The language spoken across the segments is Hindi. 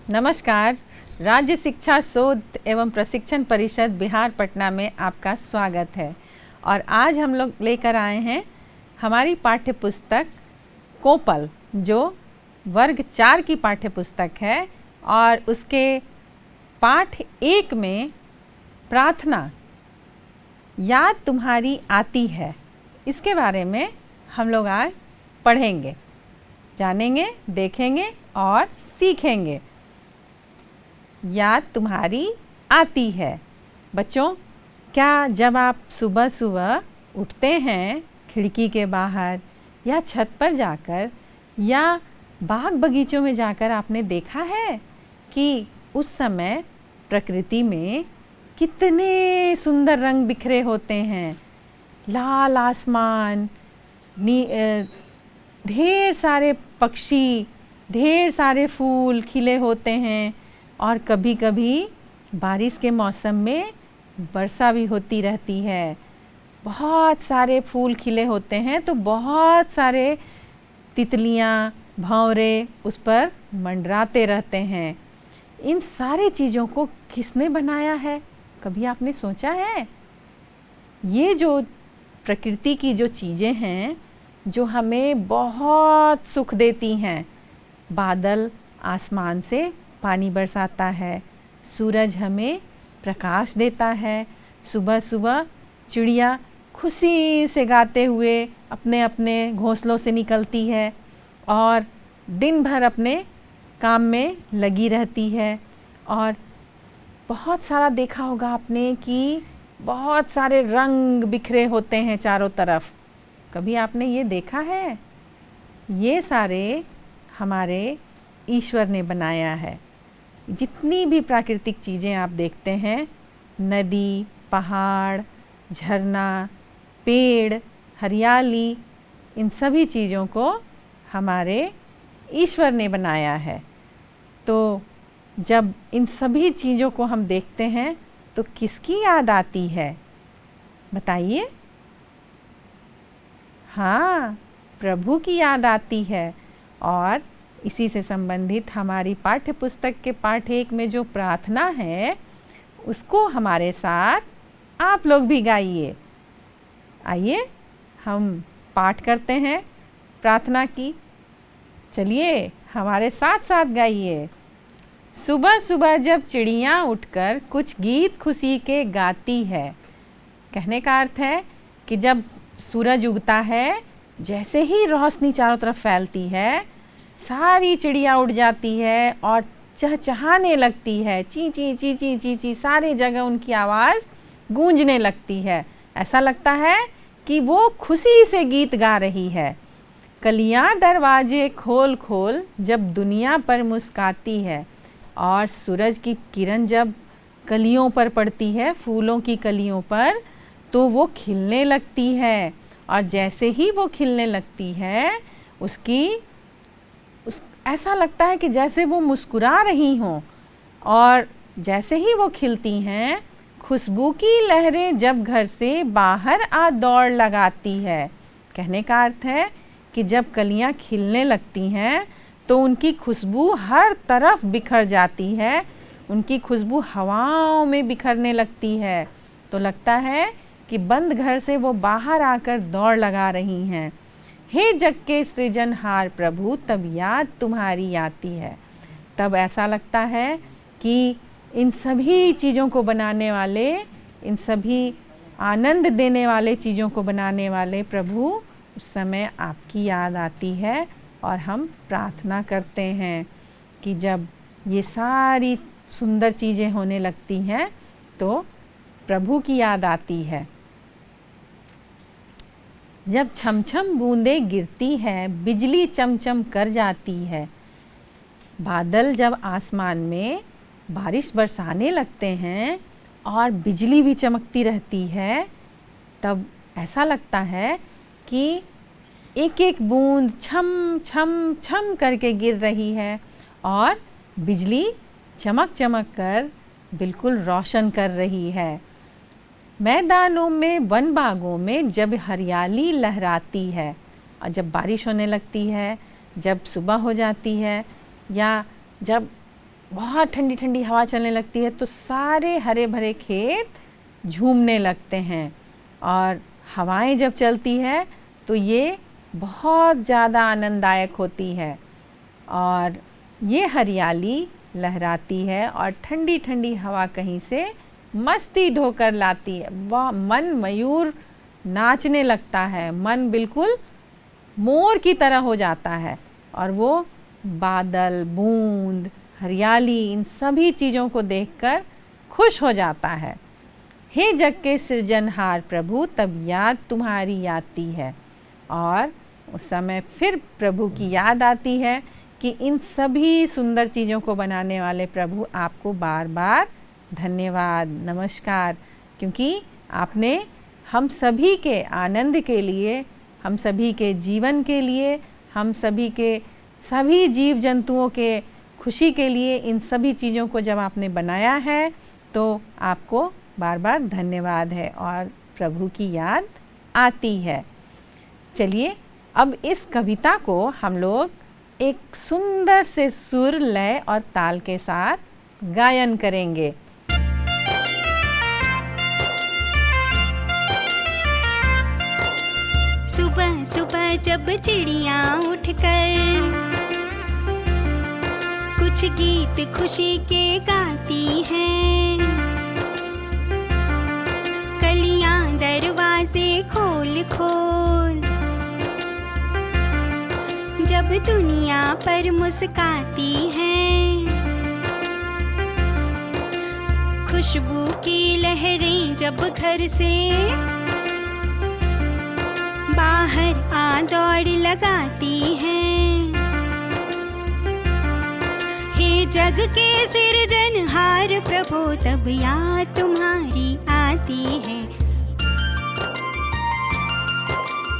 नमस्कार। राज्य शिक्षा शोध एवं प्रशिक्षण परिषद बिहार पटना में आपका स्वागत है। और आज हम लोग लेकर आए हैं हमारी पाठ्य पुस्तक कोपल, जो वर्ग 4 की पाठ्य पुस्तक है और उसके पाठ 1 में प्रार्थना याद तुम्हारी आती है, इसके बारे में हम लोग आज पढ़ेंगे, जानेंगे, देखेंगे और सीखेंगे। याद तुम्हारी आती है। बच्चों, क्या जब आप सुबह सुबह उठते हैं खिड़की के बाहर या छत पर जाकर या बाग बगीचों में जाकर आपने देखा है कि उस समय प्रकृति में कितने सुंदर रंग बिखरे होते हैं। लाल आसमान, ढेर सारे पक्षी, ढेर सारे फूल खिले होते हैं और कभी कभी बारिश के मौसम में वर्षा भी होती रहती है। बहुत सारे फूल खिले होते हैं तो बहुत सारे तितलियाँ, भंवरे उस पर मंडराते रहते हैं। इन सारी चीज़ों को किसने बनाया है, कभी आपने सोचा है? ये जो प्रकृति की जो चीज़ें हैं जो हमें बहुत सुख देती हैं, बादल आसमान से पानी बरसाता है, सूरज हमें प्रकाश देता है, सुबह सुबह चिड़िया खुशी से गाते हुए अपने अपने घोंसलों से निकलती है और दिन भर अपने काम में लगी रहती है। और बहुत सारा देखा होगा आपने कि बहुत सारे रंग बिखरे होते हैं चारों तरफ। कभी आपने ये देखा है? ये सारे हमारे ईश्वर ने बनाया है। जितनी भी प्राकृतिक चीज़ें आप देखते हैं, नदी, पहाड़, झरना, पेड़, हरियाली, इन सभी चीज़ों को हमारे ईश्वर ने बनाया है। तो जब इन सभी चीज़ों को हम देखते हैं तो किसकी याद आती है, बताइए? हाँ, प्रभु की याद आती है। और इसी से संबंधित हमारी पाठ्य पुस्तक के पाठ 1 में जो प्रार्थना है उसको हमारे साथ आप लोग भी गाइए। आइए हम पाठ करते हैं प्रार्थना की। चलिए हमारे साथ साथ गाइए। सुबह सुबह जब चिड़ियाँ उठकर कुछ गीत खुशी के गाती है। कहने का अर्थ है कि जब सूरज उगता है, जैसे ही रोशनी चारों तरफ फैलती है, सारी चिड़िया उड़ जाती है और चहचहाने लगती है। ची ची ची ची ची ची, सारी जगह उनकी आवाज़ गूंजने लगती है। ऐसा लगता है कि वो खुशी से गीत गा रही है। कलियां दरवाजे खोल खोल जब दुनिया पर मुस्काती है। और सूरज की किरण जब कलियों पर पड़ती है, फूलों की कलियों पर, तो वो खिलने लगती है। और जैसे ही वो खिलने लगती है, ऐसा लगता है कि जैसे वो मुस्कुरा रही हों। और जैसे ही वो खिलती हैं, खुशबू की लहरें जब घर से बाहर आ दौड़ लगाती है। कहने का अर्थ है कि जब कलियां खिलने लगती हैं तो उनकी खुशबू हर तरफ बिखर जाती है, उनकी खुशबू हवाओं में बिखरने लगती है। तो लगता है कि बंद घर से वो बाहर आकर दौड़ लगा रही हैं। हे जग के सृजनहार प्रभु, तब याद तुम्हारी आती है। तब ऐसा लगता है कि इन सभी चीज़ों को बनाने वाले, इन सभी आनंद देने वाले चीज़ों को बनाने वाले प्रभु, उस समय आपकी याद आती है। और हम प्रार्थना करते हैं कि जब ये सारी सुंदर चीज़ें होने लगती हैं तो प्रभु की याद आती है। जब छमछम बूंदें गिरती है, बिजली चमचम कर जाती है। बादल जब आसमान में बारिश बरसाने लगते हैं और बिजली भी चमकती रहती है, तब ऐसा लगता है कि एक एक बूंद छम छम छम करके गिर रही है और बिजली चमक चमक कर बिल्कुल रोशन कर रही है। मैदानों में, वन बागों में जब हरियाली लहराती है और जब बारिश होने लगती है, जब सुबह हो जाती है या जब बहुत ठंडी ठंडी हवा चलने लगती है तो सारे हरे भरे खेत झूमने लगते हैं। और हवाएं जब चलती है तो ये बहुत ज़्यादा आनंददायक होती है और ये हरियाली लहराती है और ठंडी ठंडी हवा कहीं से मस्ती ढोकर लाती है। वह मन मयूर नाचने लगता है, मन बिल्कुल मोर की तरह हो जाता है और वो बादल, बूंद, हरियाली, इन सभी चीज़ों को देखकर खुश हो जाता है। हे जग के सृजनहार प्रभु, तब याद तुम्हारी आती है। और उस समय फिर प्रभु की याद आती है कि इन सभी सुंदर चीज़ों को बनाने वाले प्रभु आपको बार बार धन्यवाद, नमस्कार, क्योंकि आपने हम सभी के आनंद के लिए, हम सभी के जीवन के लिए, हम सभी के सभी जीव जंतुओं के खुशी के लिए इन सभी चीज़ों को जब आपने बनाया है तो आपको बार बार धन्यवाद है और प्रभु की याद आती है। चलिए अब इस कविता को हम लोग एक सुंदर से सुर, लय और ताल के साथ गायन करेंगे। सुबह सुबह जब चिड़िया उठकर कुछ गीत खुशी के गाती हैं, कलियां दरवाजे खोल खोल जब दुनिया पर मुस्काती हैं, खुशबू की लहरें जब घर से बाहर आ दौड़ लगाती हैं, हे जग के सिरजनहार प्रभु, तब याद तुम्हारी आती है।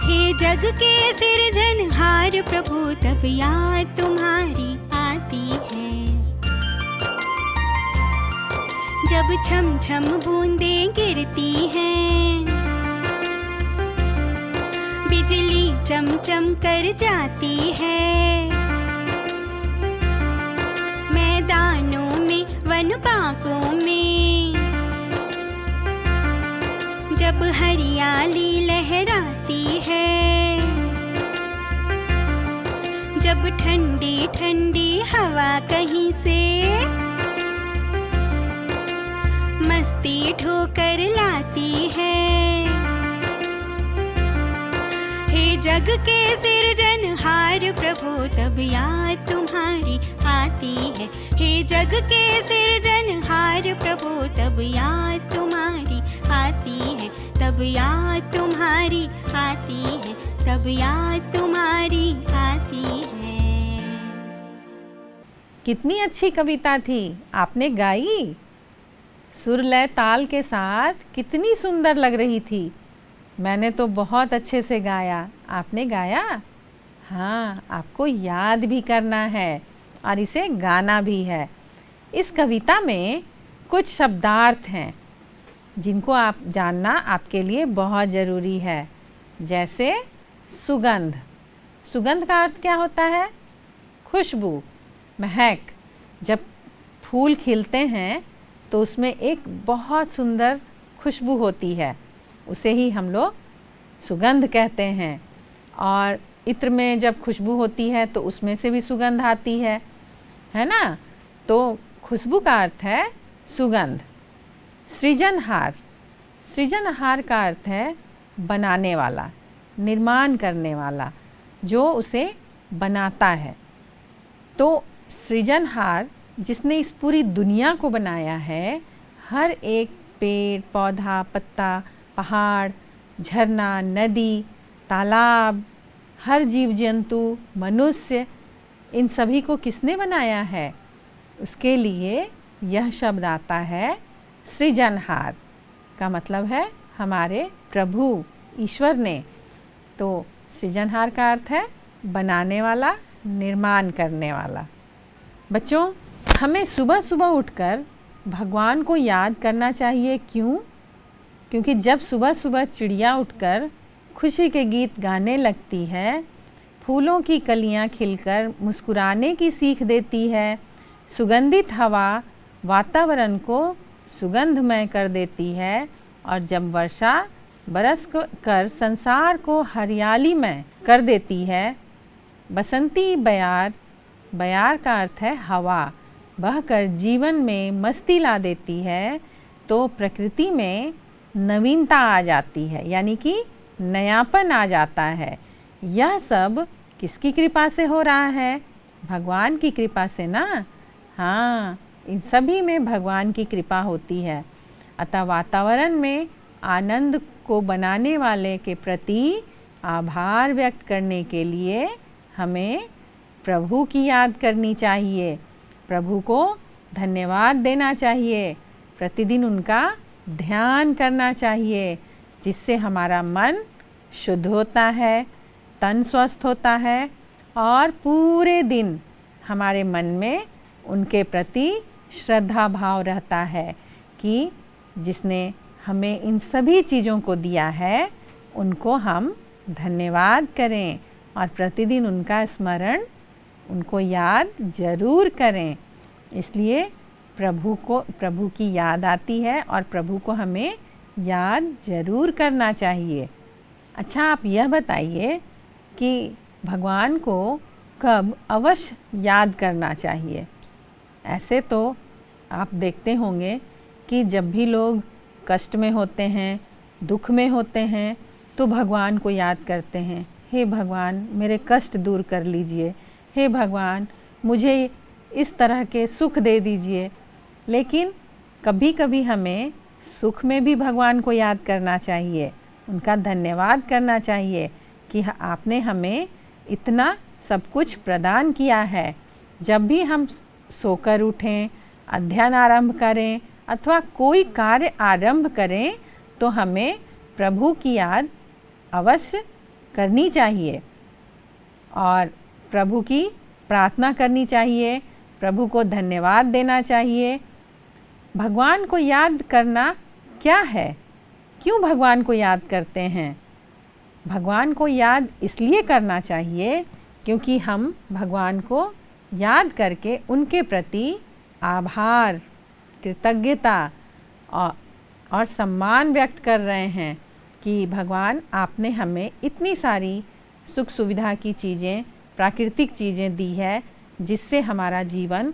हे जग के सिरजनहार प्रभु, तब याद तुम्हारी आती है। जब छम छम बूंदें गिरती हैं, बिजली चमचम कर जाती है, मैदानों में वन बागों में जब हरियाली लहराती है, जब ठंडी ठंडी हवा कहीं से मस्ती ढोकर लाती है, हे जग के सिरजनहार प्रभु, तब याद तुम्हारी आती है। हे जग के सिरजनहार प्रभु, तब याद तुम्हारी आती है, तब याद तुम्हारी आती है, तब याद तुम्हारी आती है। कितनी अच्छी कविता थी, आपने गाई सुर, लय, ताल के साथ, कितनी सुंदर लग रही थी। मैंने तो बहुत अच्छे से गाया, आपने गाया? हाँ, आपको याद भी करना है और इसे गाना भी है। इस कविता में कुछ शब्दार्थ हैं जिनको आप जानना आपके लिए बहुत ज़रूरी है। जैसे सुगंध, सुगंध का अर्थ क्या होता है? खुशबू, महक। जब फूल खिलते हैं तो उसमें एक बहुत सुंदर खुशबू होती है, उसे ही हम लोग सुगंध कहते हैं। और इत्र में जब खुशबू होती है तो उसमें से भी सुगंध आती है ना? तो खुशबू का अर्थ है सुगंध। सृजनहार, सृजनहार का अर्थ है बनाने वाला, निर्माण करने वाला, जो उसे बनाता है। तो सृजनहार जिसने इस पूरी दुनिया को बनाया है, हर एक पेड़, पौधा, पत्ता, पहाड़, झरना, नदी, तालाब, हर जीव जंतु, मनुष्य, इन सभी को किसने बनाया है? उसके लिए यह शब्द आता है सृजनहार, का मतलब है हमारे प्रभु ईश्वर ने। तो सृजनहार का अर्थ है बनाने वाला, निर्माण करने वाला। बच्चों, हमें सुबह सुबह उठकर भगवान को याद करना चाहिए। क्यों? क्योंकि जब सुबह सुबह चिड़िया उठकर खुशी के गीत गाने लगती है, फूलों की कलियां खिलकर मुस्कुराने की सीख देती है, सुगंधित हवा वातावरण को सुगंधमय कर देती है और जब वर्षा बरस कर संसार को हरियालीमय कर देती है। बसंती बयार, बयार का अर्थ है हवा, बहकर जीवन में मस्ती ला देती है तो प्रकृति में नवीनता आ जाती है, यानी कि नयापन आ जाता है। यह सब किसकी कृपा से हो रहा है? भगवान की कृपा से ना। हाँ, इन सभी में भगवान की कृपा होती है। अतः वातावरण में आनंद को बनाने वाले के प्रति आभार व्यक्त करने के लिए हमें प्रभु की याद करनी चाहिए, प्रभु को धन्यवाद देना चाहिए, प्रतिदिन उनका ध्यान करना चाहिए, जिससे हमारा मन शुद्ध होता है, तन स्वस्थ होता है और पूरे दिन हमारे मन में उनके प्रति श्रद्धा भाव रहता है कि जिसने हमें इन सभी चीज़ों को दिया है उनको हम धन्यवाद करें और प्रतिदिन उनका स्मरण, उनको याद जरूर करें। इसलिए प्रभु की याद आती है और प्रभु को हमें याद जरूर करना चाहिए। अच्छा, आप यह बताइए कि भगवान को कब अवश्य याद करना चाहिए? ऐसे तो आप देखते होंगे कि जब भी लोग कष्ट में होते हैं, दुख में होते हैं, तो भगवान को याद करते हैं, हे भगवान मेरे कष्ट दूर कर लीजिए, हे भगवान मुझे इस तरह के सुख दे दीजिए। लेकिन कभी कभी हमें सुख में भी भगवान को याद करना चाहिए, उनका धन्यवाद करना चाहिए कि आपने हमें इतना सब कुछ प्रदान किया है। जब भी हम सोकर उठें, अध्ययन आरंभ करें अथवा कोई कार्य आरंभ करें तो हमें प्रभु की याद अवश्य करनी चाहिए और प्रभु की प्रार्थना करनी चाहिए, प्रभु को धन्यवाद देना चाहिए। भगवान को याद करना क्या है? क्यों भगवान को याद करते हैं? भगवान को याद इसलिए करना चाहिए क्योंकि हम भगवान को याद करके उनके प्रति आभार, कृतज्ञता और सम्मान व्यक्त कर रहे हैं कि भगवान आपने हमें इतनी सारी सुख सुविधा की चीज़ें, प्राकृतिक चीज़ें दी है जिससे हमारा जीवन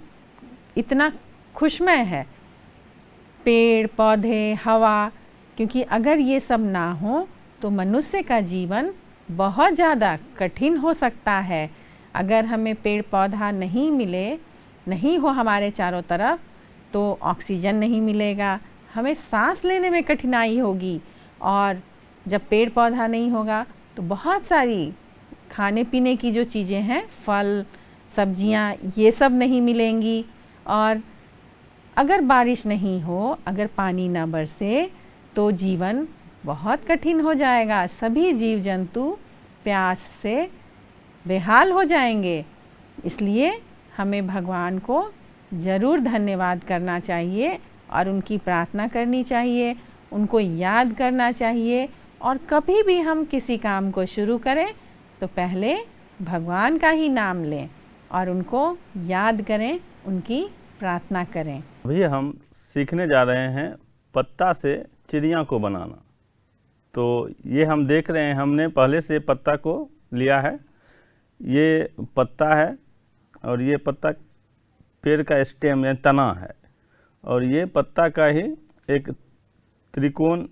इतना खुशमय है। पेड़ पौधे, हवा, क्योंकि अगर ये सब ना हो तो मनुष्य का जीवन बहुत ज़्यादा कठिन हो सकता है। अगर हमें पेड़ पौधा नहीं मिले, नहीं हो हमारे चारों तरफ, तो ऑक्सीजन नहीं मिलेगा, हमें सांस लेने में कठिनाई होगी और जब पेड़ पौधा नहीं होगा तो बहुत सारी खाने पीने की जो चीज़ें हैं, फल सब्जियां, ये सब नहीं मिलेंगी। और अगर बारिश नहीं हो, अगर पानी ना बरसे तो जीवन बहुत कठिन हो जाएगा, सभी जीव जंतु प्यास से बेहाल हो जाएंगे। इसलिए हमें भगवान को ज़रूर धन्यवाद करना चाहिए और उनकी प्रार्थना करनी चाहिए, उनको याद करना चाहिए और कभी भी हम किसी काम को शुरू करें तो पहले भगवान का ही नाम लें और उनको याद करें, उनकी प्रार्थना करें। अभी हम सीखने जा रहे हैं पत्ता से चिड़िया को बनाना। तो ये हम देख रहे हैं, हमने पहले से पत्ता को लिया है, ये पत्ता है और ये पत्ता पेड़ का स्टेम या तना है और ये पत्ता का ही एक त्रिकोण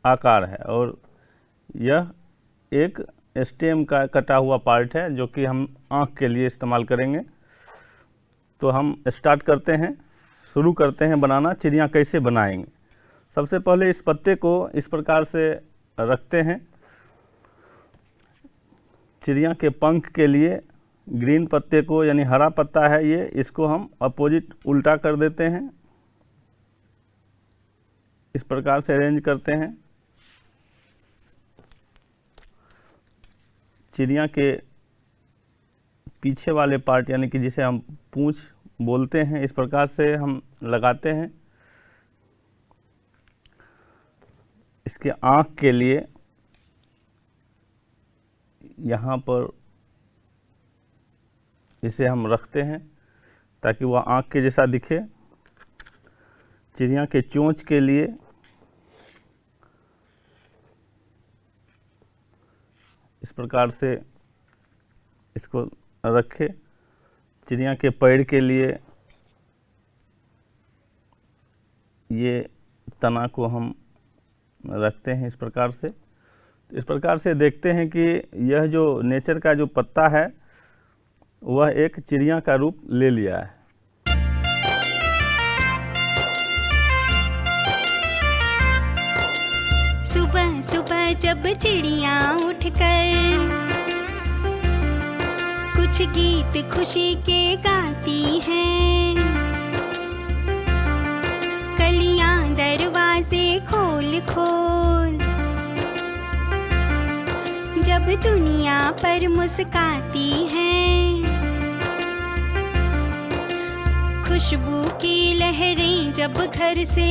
आकार है और यह एक स्टेम का कटा हुआ पार्ट है जो कि हम आँख के लिए इस्तेमाल करेंगे। तो हम स्टार्ट करते हैं, शुरू करते हैं बनाना। चिड़िया कैसे बनाएंगे? सबसे पहले इस पत्ते को इस प्रकार से रखते हैं। चिड़िया के पंख के लिए ग्रीन पत्ते को, यानी हरा पत्ता है ये, इसको हम अपोजिट उल्टा कर देते हैं, इस प्रकार से अरेंज करते हैं। चिड़िया के पीछे वाले पार्ट, यानी कि जिसे हम पूंछ बोलते हैं, इस प्रकार से हम लगाते हैं। इसके आँख के लिए यहाँ पर इसे हम रखते हैं। ताकि वह आँख के जैसा दिखे। चिड़िया के चोंच के लिए इस प्रकार से इसको रखे। चिड़िया के पैर के लिए ये तना को हम रखते हैं इस प्रकार से। इस प्रकार से देखते हैं कि यह जो नेचर का जो पत्ता है वह एक चिड़िया का रूप ले लिया है। सुबह सुबह जब चिड़िया उठकर कुछ गीत खुशी के गाती हैं, कलियां दरवाजे खोल खोल जब दुनिया पर मुस्काती हैं, खुशबू की लहरें जब घर से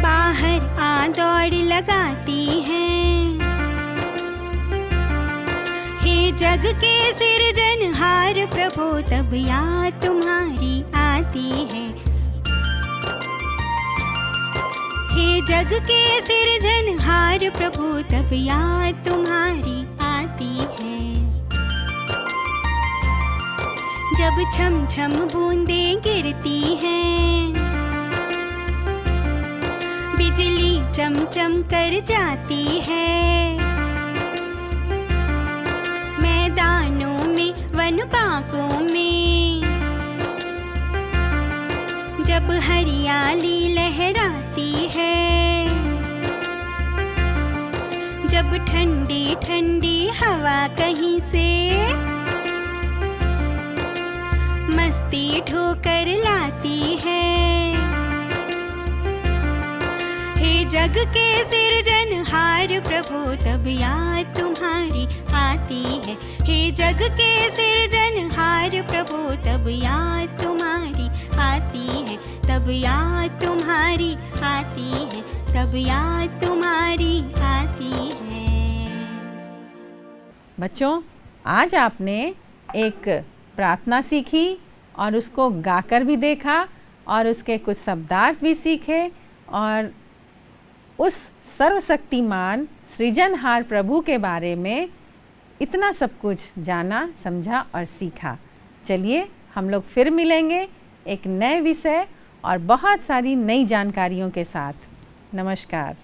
बाहर आ दौड़ लगाती हैं, हे जग के सिरजनहार प्रभु तब याद तुम्हारी आती है। हे जग के सिरजनहार प्रभु तब याद तुम्हारी आती है। जब छम छम बूंदें गिरती हैं, बिजली चमचम कर जाती है, मैदानों में वन बागों में जब हरियाली लहराती है, जब ठंडी ठंडी हवा कहीं से मस्ती ठोकर लाती है, हे जग के सिरजनहार प्रभु तब याद तुम्हारी आती है। हे जग के सिरजनहार प्रभु तब याद तुम्हारी आती है, तब याद तुम्हारी आती है, तब याद तुम्हारी आती है। बच्चों, आज आपने एक प्रार्थना सीखी और उसको गाकर भी देखा और उसके कुछ शब्दार्थ भी सीखे और उस सर्वशक्तिमान सृजनहार प्रभु के बारे में इतना सब कुछ जाना, समझा और सीखा। चलिए हम लोग फिर मिलेंगे एक नए विषय और बहुत सारी नई जानकारियों के साथ। नमस्कार।